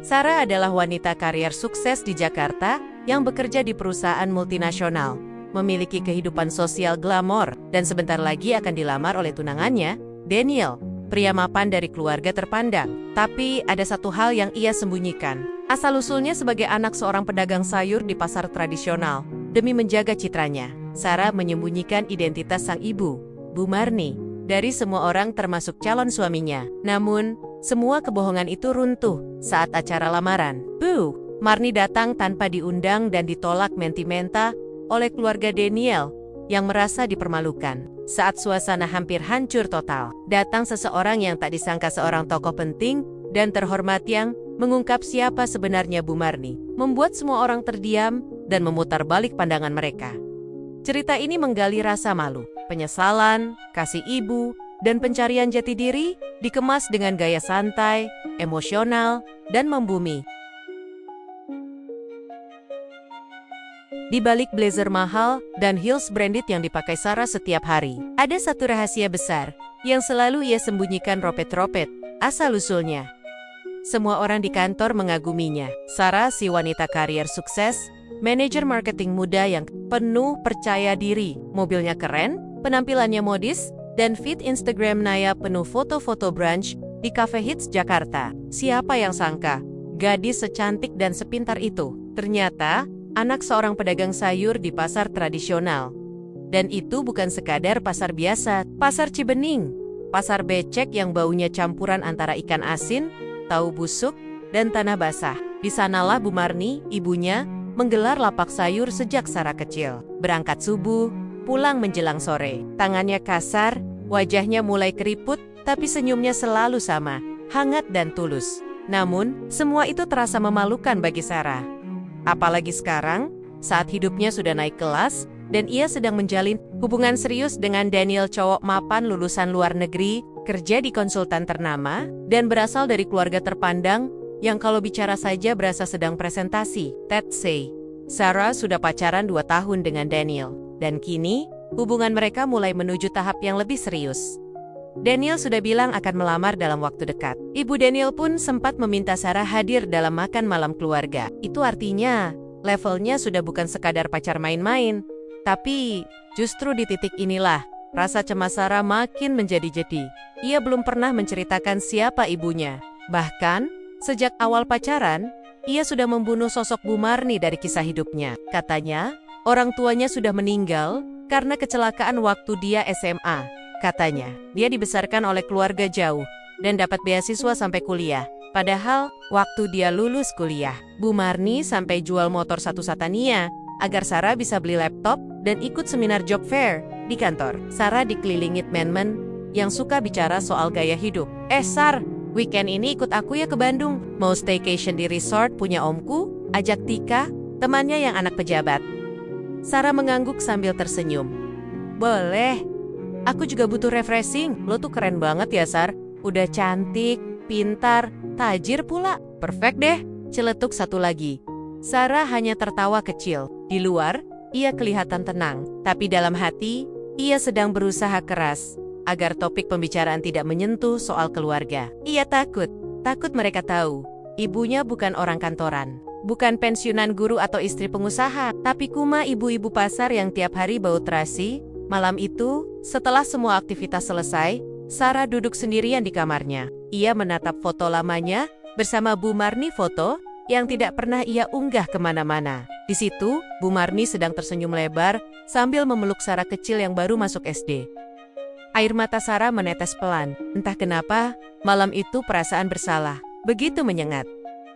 Sarah adalah wanita karier sukses di Jakarta yang bekerja di perusahaan multinasional, memiliki kehidupan sosial glamor, dan sebentar lagi akan dilamar oleh tunangannya, Daniel, pria mapan dari keluarga terpandang. Tapi ada satu hal yang ia sembunyikan. Asal-usulnya sebagai anak seorang pedagang sayur di pasar tradisional. Demi menjaga citranya, Sarah menyembunyikan identitas sang ibu, Bu Marni, dari semua orang termasuk calon suaminya. Namun, semua kebohongan itu runtuh saat acara lamaran. Bu Marni datang tanpa diundang dan ditolak menti-menta oleh keluarga Daniel yang merasa dipermalukan. Saat suasana hampir hancur total, datang seseorang yang tak disangka seorang tokoh penting dan terhormat yang mengungkap siapa sebenarnya Bu Marni, membuat semua orang terdiam dan memutar balik pandangan mereka. Cerita ini menggali rasa malu, penyesalan, kasih ibu, dan pencarian jati diri, dikemas dengan gaya santai, emosional, dan membumi. Di balik blazer mahal dan heels branded yang dipakai Sarah setiap hari, ada satu rahasia besar yang selalu ia sembunyikan ropet-ropet, asal-usulnya. Semua orang di kantor mengaguminya. Sarah, si wanita karier sukses, manajer marketing muda yang penuh percaya diri, mobilnya keren, penampilannya modis, dan feed Instagram Naya penuh foto-foto brunch di cafe hits Jakarta. Siapa yang sangka, gadis secantik dan sepintar itu, ternyata anak seorang pedagang sayur di pasar tradisional. Dan itu bukan sekadar pasar biasa, pasar Cibening, pasar becek yang baunya campuran antara ikan asin, tahu busuk, dan tanah basah. Di sanalah Bu Marni, ibunya, menggelar lapak sayur sejak Sarah kecil. Berangkat subuh, pulang menjelang sore. Tangannya kasar, wajahnya mulai keriput, tapi senyumnya selalu sama, hangat dan tulus. Namun, semua itu terasa memalukan bagi Sarah. Apalagi sekarang, saat hidupnya sudah naik kelas, dan ia sedang menjalin hubungan serius dengan Daniel, cowok mapan lulusan luar negeri, kerja di konsultan ternama, dan berasal dari keluarga terpandang, yang kalau bicara saja berasa sedang presentasi. Ted say, Sarah sudah pacaran 2 tahun dengan Daniel, dan kini, hubungan mereka mulai menuju tahap yang lebih serius. Daniel sudah bilang akan melamar dalam waktu dekat. Ibu Daniel pun sempat meminta Sarah hadir dalam makan malam keluarga. Itu artinya, levelnya sudah bukan sekadar pacar main-main. Tapi, justru di titik inilah, rasa cemas Sarah makin menjadi-jadi. Ia belum pernah menceritakan siapa ibunya. Bahkan, sejak awal pacaran, ia sudah membunuh sosok Bu Marni dari kisah hidupnya. Katanya, orang tuanya sudah meninggal karena kecelakaan waktu dia SMA. Katanya, dia dibesarkan oleh keluarga jauh dan dapat beasiswa sampai kuliah. Padahal, waktu dia lulus kuliah, Bu Marni sampai jual motor satu Satania agar Sarah bisa beli laptop dan ikut seminar job fair di kantor. Sarah dikelilingi men-men yang suka bicara soal gaya hidup. Sar, weekend ini ikut aku ya ke Bandung. Mau staycation di resort punya omku, ajak Tika, temannya yang anak pejabat. Sarah mengangguk sambil tersenyum. Boleh. Aku juga butuh refreshing. Lo tuh keren banget ya, Sar. Udah cantik, pintar, tajir pula. Perfect deh, celetuk satu lagi. Sarah hanya tertawa kecil. Di luar, ia kelihatan tenang. Tapi dalam hati, ia sedang berusaha keras agar topik pembicaraan tidak menyentuh soal keluarga. Ia takut mereka tahu. Ibunya bukan orang kantoran. Bukan pensiunan guru atau istri pengusaha. Tapi kuma ibu-ibu pasar yang tiap hari bau terasi. Malam itu, setelah semua aktivitas selesai, Sarah duduk sendirian di kamarnya. Ia menatap foto lamanya bersama Bu Marni, foto yang tidak pernah ia unggah kemana-mana. Di situ, Bu Marni sedang tersenyum lebar sambil memeluk Sarah kecil yang baru masuk SD. Air mata Sarah menetes pelan. Entah kenapa, malam itu perasaan bersalah begitu menyengat.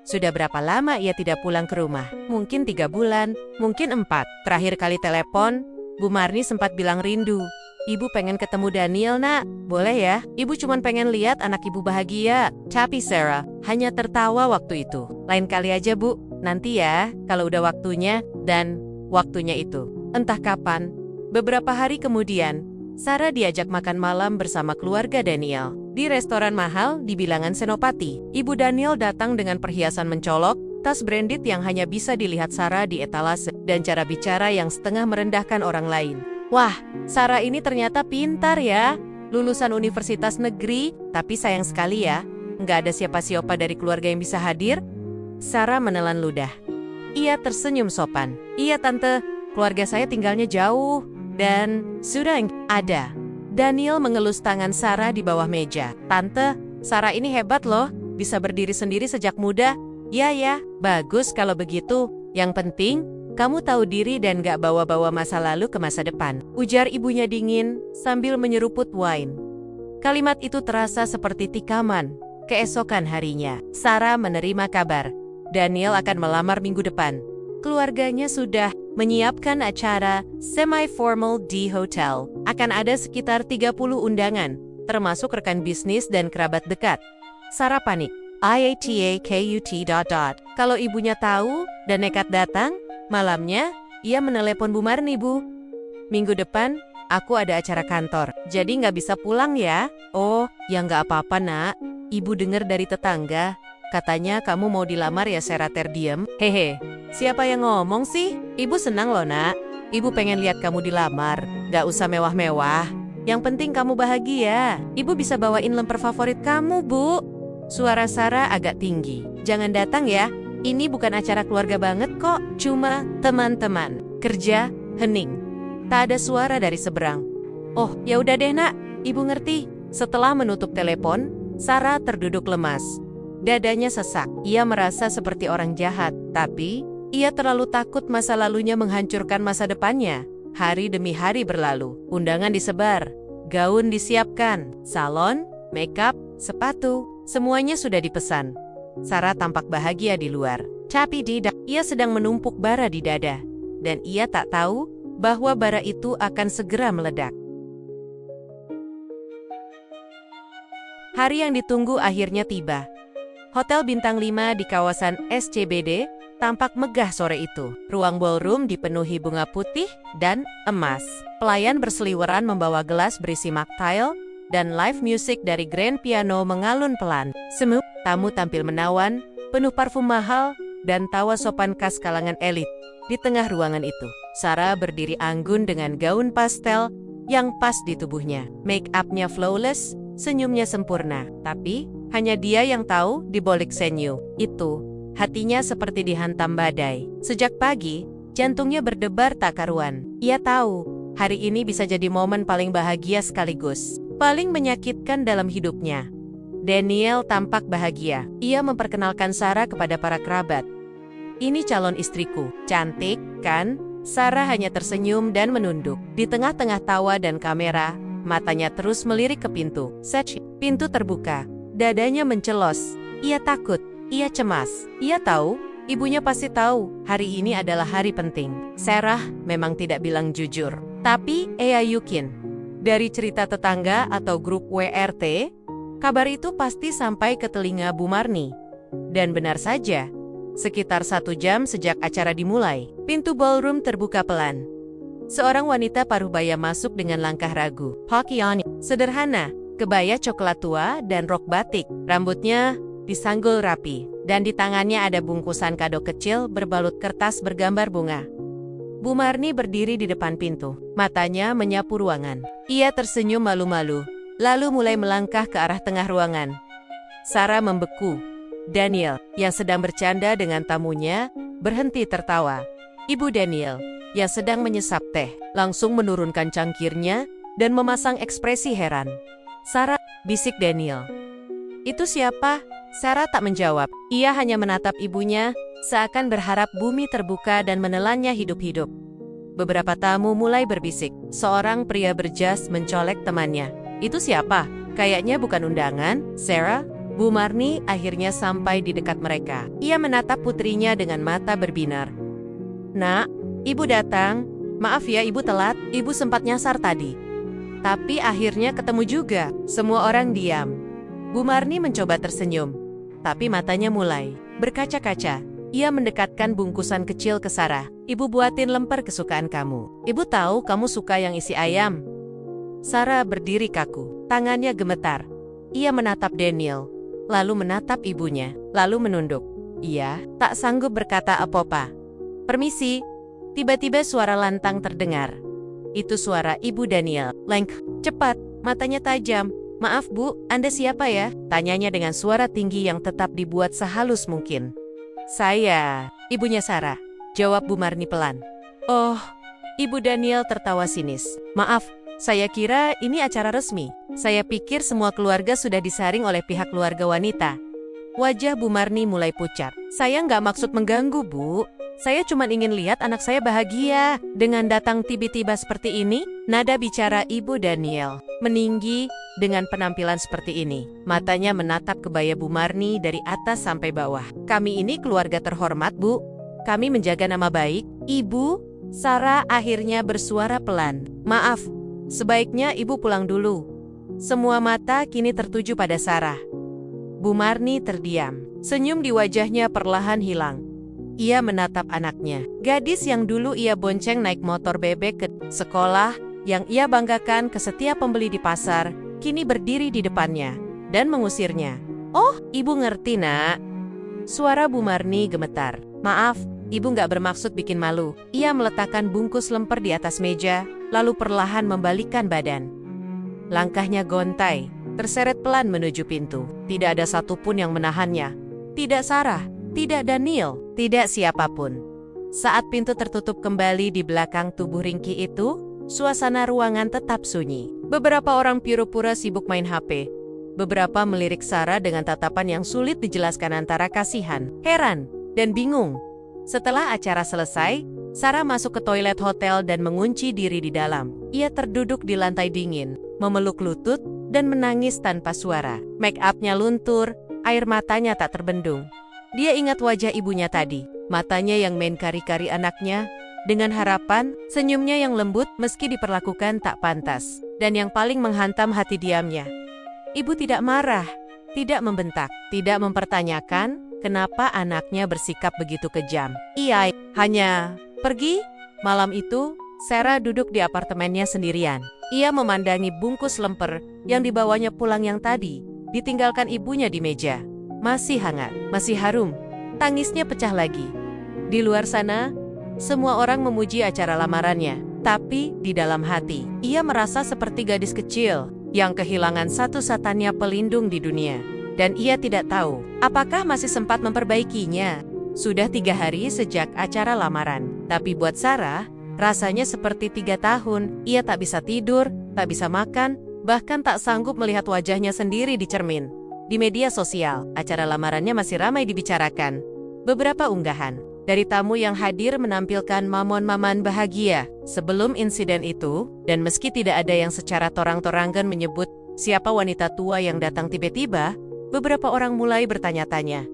Sudah berapa lama ia tidak pulang ke rumah? Mungkin 3 bulan, mungkin 4. Terakhir kali telepon, Bu Marni sempat bilang rindu. Ibu pengen ketemu Daniel, nak. Boleh ya? Ibu cuma pengen lihat anak ibu bahagia. Tapi Sarah hanya tertawa waktu itu. Lain kali aja, Bu. Nanti ya, kalau udah waktunya. Dan waktunya itu, entah kapan. Beberapa hari kemudian, Sarah diajak makan malam bersama keluarga Daniel di restoran mahal di bilangan Senopati. Ibu Daniel datang dengan perhiasan mencolok, tas branded yang hanya bisa dilihat Sarah di etalase, dan cara bicara yang setengah merendahkan orang lain. Wah, Sarah ini ternyata pintar ya. Lulusan universitas negeri, tapi sayang sekali ya, nggak ada siapa-siapa dari keluarga yang bisa hadir. Sarah menelan ludah. Ia tersenyum sopan. Iya tante, keluarga saya tinggalnya jauh. Dan sudah ada. Daniel mengelus tangan Sarah di bawah meja. Tante, Sarah ini hebat loh. Bisa berdiri sendiri sejak muda. Ya, bagus kalau begitu. Yang penting, kamu tahu diri dan gak bawa-bawa masa lalu ke masa depan. Ujar ibunya dingin sambil menyeruput wine. Kalimat itu terasa seperti tikaman. Keesokan harinya, Sarah menerima kabar. Daniel akan melamar minggu depan. Keluarganya sudah menyiapkan acara semi-formal di hotel. Akan ada sekitar 30 undangan, termasuk rekan bisnis dan kerabat dekat. Sarah panik. IATAKUT. Kalau ibunya tahu dan nekat datang, malamnya ia menelepon Bu Marni, Bu. Minggu depan, aku ada acara kantor, jadi nggak bisa pulang ya. Oh, ya nggak apa-apa nak. Ibu dengar dari tetangga, katanya kamu mau dilamar ya secara terdiam. Hehe, siapa yang ngomong sih? Ibu senang loh nak. Ibu pengen lihat kamu dilamar, nggak usah mewah-mewah. Yang penting kamu bahagia. Ibu bisa bawain lemper favorit kamu, Bu. Suara Sarah agak tinggi. Jangan datang ya, ini bukan acara keluarga banget kok. Cuma teman-teman. Kerja, hening. Tak ada suara dari seberang. Oh, ya udah deh nak, ibu ngerti. Setelah menutup telepon, Sarah terduduk lemas. Dadanya sesak. Ia merasa seperti orang jahat, tapi ia terlalu takut masa lalunya menghancurkan masa depannya. Hari demi hari berlalu. Undangan disebar, gaun disiapkan, salon, makeup, sepatu, semuanya sudah dipesan. Sarah tampak bahagia di luar. Tapi ia sedang menumpuk bara di dada. Dan ia tak tahu bahwa bara itu akan segera meledak. Hari yang ditunggu akhirnya tiba. Hotel bintang 5 di kawasan SCBD tampak megah sore itu. Ruang ballroom dipenuhi bunga putih dan emas. Pelayan berseliweran membawa gelas berisi mocktail, dan live music dari grand piano mengalun pelan. Semua tamu tampil menawan, penuh parfum mahal, dan tawa sopan khas kalangan elit. Di tengah ruangan itu, Sarah berdiri anggun dengan gaun pastel yang pas di tubuhnya. Make-up-nya flawless, senyumnya sempurna. Tapi, hanya dia yang tahu di balik senyum itu, hatinya seperti dihantam badai. Sejak pagi, jantungnya berdebar tak karuan. Ia tahu, hari ini bisa jadi momen paling bahagia sekaligus paling menyakitkan dalam hidupnya. Daniel tampak bahagia. Ia memperkenalkan Sarah kepada para kerabat. Ini calon istriku. Cantik, kan? Sarah hanya tersenyum dan menunduk. Di tengah-tengah tawa dan kamera, matanya terus melirik ke pintu. Pintu terbuka. Dadanya mencelos. Ia takut. Ia cemas. Ia tahu, ibunya pasti tahu, hari ini adalah hari penting. Sarah memang tidak bilang jujur. Tapi, yakin. Dari cerita tetangga atau grup WRT, kabar itu pasti sampai ke telinga Bu Marni. Dan benar saja, sekitar 1 jam sejak acara dimulai, pintu ballroom terbuka pelan. Seorang wanita parubaya masuk dengan langkah ragu. Pakaiannya sederhana, kebaya coklat tua dan rok batik. Rambutnya disanggul rapi, dan di tangannya ada bungkusan kado kecil berbalut kertas bergambar bunga. Bu Marni berdiri di depan pintu, matanya menyapu ruangan. Ia tersenyum malu-malu, lalu mulai melangkah ke arah tengah ruangan. Sarah membeku. Daniel, yang sedang bercanda dengan tamunya, berhenti tertawa. Ibu Daniel, yang sedang menyesap teh, langsung menurunkan cangkirnya dan memasang ekspresi heran. Sarah, bisik Daniel. Itu siapa? Sarah tak menjawab. Ia hanya menatap ibunya, seakan berharap bumi terbuka dan menelannya hidup-hidup. Beberapa tamu mulai berbisik. Seorang pria berjas mencolek temannya. Itu siapa? Kayaknya bukan undangan, Sarah. Bu Marni akhirnya sampai di dekat mereka. Ia menatap putrinya dengan mata berbinar. Nak, ibu datang. Maaf ya ibu telat, ibu sempat nyasar tadi. Tapi akhirnya ketemu juga. Semua orang diam. Bu Marni mencoba tersenyum, tapi matanya mulai berkaca-kaca. Ia mendekatkan bungkusan kecil ke Sarah. Ibu buatin lemper kesukaan kamu. Ibu tahu kamu suka yang isi ayam. Sarah berdiri kaku, tangannya gemetar. Ia menatap Daniel, lalu menatap ibunya, lalu menunduk. Ia tak sanggup berkata apa-apa. Permisi. Tiba-tiba suara lantang terdengar. Itu suara ibu Daniel. Cepat, matanya tajam. Maaf bu, Anda siapa ya? Tanyanya dengan suara tinggi yang tetap dibuat sehalus mungkin. Saya, ibunya Sarah, jawab Bu Marni pelan. Oh, Ibu Daniel tertawa sinis. Maaf, saya kira ini acara resmi. Saya pikir semua keluarga sudah disaring oleh pihak keluarga wanita. Wajah Bu Marni mulai pucat. Saya nggak maksud mengganggu, Bu. Saya cuma ingin lihat anak saya bahagia. Dengan datang tiba-tiba seperti ini, nada bicara Ibu Daniel meninggi dengan penampilan seperti ini. Matanya menatap kebaya Bu Marni dari atas sampai bawah. Kami ini keluarga terhormat, Bu. Kami menjaga nama baik. Ibu, Sarah akhirnya bersuara pelan. Maaf, sebaiknya Ibu pulang dulu. Semua mata kini tertuju pada Sarah. Bu Marni terdiam. Senyum di wajahnya perlahan hilang. Ia menatap anaknya. Gadis yang dulu ia bonceng naik motor bebek ke sekolah, yang ia banggakan ke setiap pembeli di pasar, kini berdiri di depannya dan mengusirnya. Oh, Ibu ngerti, Nak. Suara Bu Marni gemetar. Maaf, Ibu nggak bermaksud bikin malu. Ia meletakkan bungkus lemper di atas meja, lalu perlahan membalikkan badan. Langkahnya gontai, terseret pelan menuju pintu. Tidak ada satupun yang menahannya. Tidak Sarah, tidak Daniel, tidak siapapun. Saat pintu tertutup kembali di belakang tubuh ringkih itu, suasana ruangan tetap sunyi. Beberapa orang pura-pura sibuk main HP. Beberapa melirik Sarah dengan tatapan yang sulit dijelaskan antara kasihan, heran, dan bingung. Setelah acara selesai, Sarah masuk ke toilet hotel dan mengunci diri di dalam. Ia terduduk di lantai dingin, memeluk lutut, dan menangis tanpa suara. Make up-nya luntur, air matanya tak terbendung. Dia ingat wajah ibunya tadi, matanya yang main kari-kari anaknya, dengan harapan, senyumnya yang lembut meski diperlakukan tak pantas, dan yang paling menghantam hati diamnya. Ibu tidak marah, tidak membentak, tidak mempertanyakan kenapa anaknya bersikap begitu kejam. Ia hanya pergi. Malam itu, Sarah duduk di apartemennya sendirian. Ia memandangi bungkus lemper yang dibawanya pulang yang tadi, ditinggalkan ibunya di meja. Masih hangat, masih harum. Tangisnya pecah lagi. Di luar sana, semua orang memuji acara lamarannya. Tapi di dalam hati, ia merasa seperti gadis kecil yang kehilangan satu-satunya pelindung di dunia. Dan ia tidak tahu, apakah masih sempat memperbaikinya. Sudah 3 hari sejak acara lamaran. Tapi buat Sarah, rasanya seperti 3 tahun. Ia tak bisa tidur, tak bisa makan, bahkan tak sanggup melihat wajahnya sendiri di cermin. Di media sosial, acara lamarannya masih ramai dibicarakan. Beberapa unggahan dari tamu yang hadir menampilkan mamon-maman bahagia sebelum insiden itu, dan meski tidak ada yang secara torang-torangan menyebut siapa wanita tua yang datang tiba-tiba, beberapa orang mulai bertanya-tanya.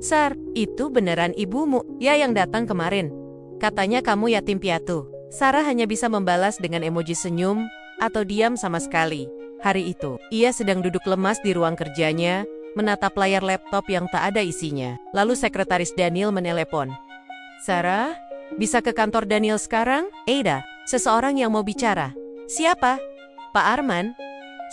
Sar, itu beneran ibumu ya yang datang kemarin? Katanya kamu yatim piatu. Sarah hanya bisa membalas dengan emoji senyum atau diam sama sekali. Hari itu, ia sedang duduk lemas di ruang kerjanya, menatap layar laptop yang tak ada isinya. Lalu sekretaris Daniel menelepon. Sarah, bisa ke kantor Daniel sekarang? Ada seseorang yang mau bicara. Siapa? Pak Arman?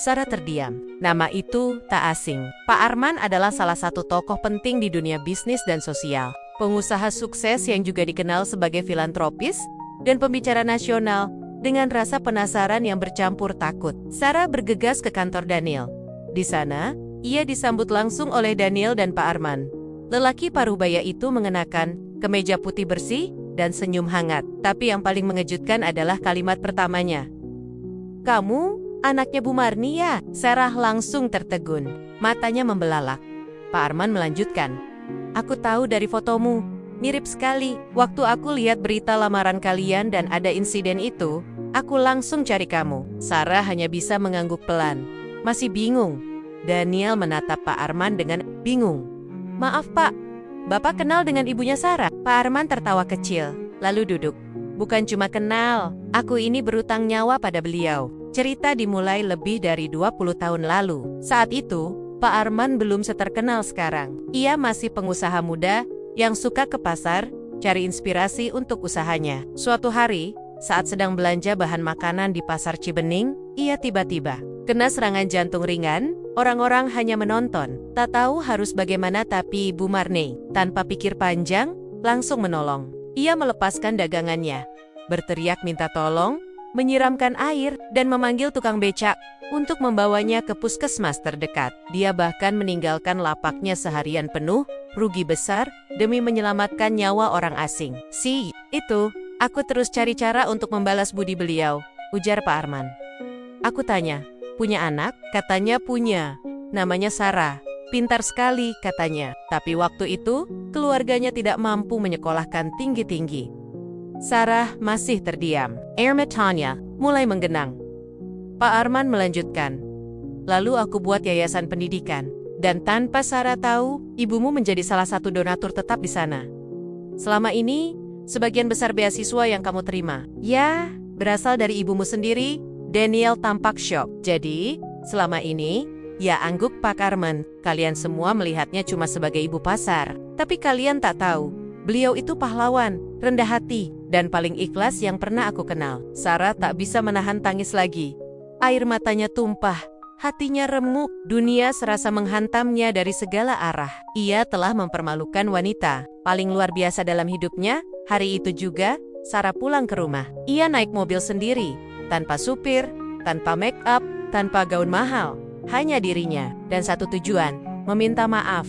Sarah terdiam. Nama itu tak asing. Pak Arman adalah salah satu tokoh penting di dunia bisnis dan sosial. Pengusaha sukses yang juga dikenal sebagai filantropis dan pembicara nasional. Dengan rasa penasaran yang bercampur takut, Sarah bergegas ke kantor Daniel. Di sana, ia disambut langsung oleh Daniel dan Pak Arman. Lelaki parubaya itu mengenakan kemeja putih bersih dan senyum hangat. Tapi yang paling mengejutkan adalah kalimat pertamanya. Kamu, anaknya Bu Marni ya? Sarah langsung tertegun. Matanya membelalak. Pak Arman melanjutkan. Aku tahu dari fotomu. Mirip sekali. Waktu aku lihat berita lamaran kalian dan ada insiden itu, aku langsung cari kamu. Sarah hanya bisa mengangguk pelan. Masih bingung. Daniel menatap Pak Arman dengan bingung. Maaf Pak, Bapak kenal dengan ibunya Sarah? Pak Arman tertawa kecil, lalu duduk. Bukan cuma kenal, aku ini berutang nyawa pada beliau. Cerita dimulai lebih dari 20 tahun lalu. Saat itu, Pak Arman belum seterkenal sekarang. Ia masih pengusaha muda yang suka ke pasar, cari inspirasi untuk usahanya. Suatu hari, saat sedang belanja bahan makanan di pasar Cibening, ia tiba-tiba kena serangan jantung ringan. Orang-orang hanya menonton, tak tahu harus bagaimana, tapi Bu Marni, tanpa pikir panjang, langsung menolong. Ia melepaskan dagangannya, berteriak minta tolong, menyiramkan air, dan memanggil tukang becak untuk membawanya ke puskesmas terdekat. Dia bahkan meninggalkan lapaknya seharian penuh rugi besar demi menyelamatkan nyawa orang asing. Itu, aku terus cari cara untuk membalas budi beliau, ujar Pak Arman. Aku tanya, punya anak? Katanya punya. Namanya Sarah. Pintar sekali, katanya. Tapi waktu itu, keluarganya tidak mampu menyekolahkan tinggi-tinggi. Sarah masih terdiam. Air matanya mulai menggenang. Pak Arman melanjutkan. Lalu aku buat yayasan pendidikan. Dan tanpa Sarah tahu, ibumu menjadi salah satu donatur tetap di sana. Selama ini, sebagian besar beasiswa yang kamu terima, ya, berasal dari ibumu sendiri. Daniel tampak syok. Jadi, selama ini, ya angguk Pak Arman, kalian semua melihatnya cuma sebagai ibu pasar. Tapi kalian tak tahu, beliau itu pahlawan, rendah hati, dan paling ikhlas yang pernah aku kenal. Sarah tak bisa menahan tangis lagi. Air matanya tumpah, hatinya remuk, dunia serasa menghantamnya dari segala arah. Ia telah mempermalukan wanita paling luar biasa dalam hidupnya. Hari itu juga, Sarah pulang ke rumah. Ia naik mobil sendiri, tanpa supir, tanpa make up, tanpa gaun mahal. Hanya dirinya, dan satu tujuan, meminta maaf.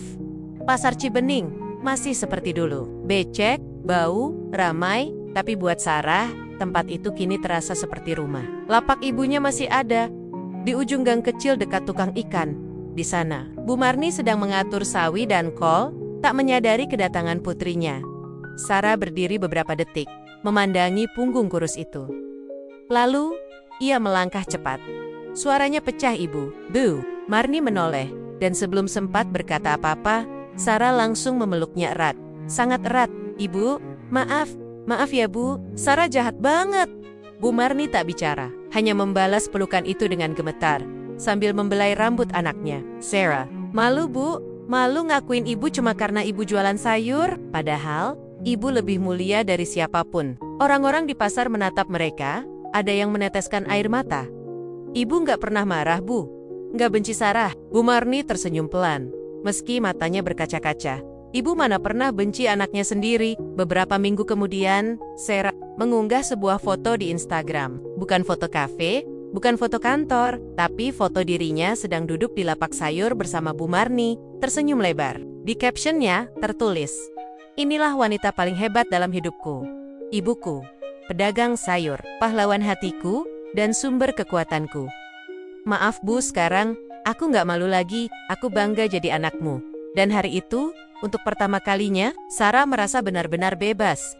Pasar Cibening masih seperti dulu. Becek, bau, ramai, tapi buat Sarah, tempat itu kini terasa seperti rumah. Lapak ibunya masih ada, di ujung gang kecil dekat tukang ikan. Di sana, Bu Marni sedang mengatur sawi dan kol, tak menyadari kedatangan putrinya. Sarah berdiri beberapa detik, memandangi punggung kurus itu. Lalu, ia melangkah cepat. Suaranya pecah, Ibu. Bu, Marni menoleh, dan sebelum sempat berkata apa-apa, Sarah langsung memeluknya erat. Sangat erat. Ibu, maaf ya Bu, Sarah jahat banget. Bu Marni tak bicara, hanya membalas pelukan itu dengan gemetar, sambil membelai rambut anaknya. Sarah, malu Bu, malu ngakuin ibu cuma karena ibu jualan sayur, padahal ibu lebih mulia dari siapapun. Orang-orang di pasar menatap mereka, ada yang meneteskan air mata. Ibu nggak pernah marah, Bu. Nggak benci Sarah. Bu Marni tersenyum pelan, meski matanya berkaca-kaca. Ibu mana pernah benci anaknya sendiri. Beberapa minggu kemudian, Sarah mengunggah sebuah foto di Instagram. Bukan foto kafe, bukan foto kantor, tapi foto dirinya sedang duduk di lapak sayur bersama Bu Marni, tersenyum lebar. Di captionnya tertulis, "Inilah wanita paling hebat dalam hidupku. Ibuku, pedagang sayur, pahlawan hatiku, dan sumber kekuatanku. Maaf Bu, sekarang aku nggak malu lagi, aku bangga jadi anakmu." Dan hari itu, untuk pertama kalinya, Sarah merasa benar-benar bebas.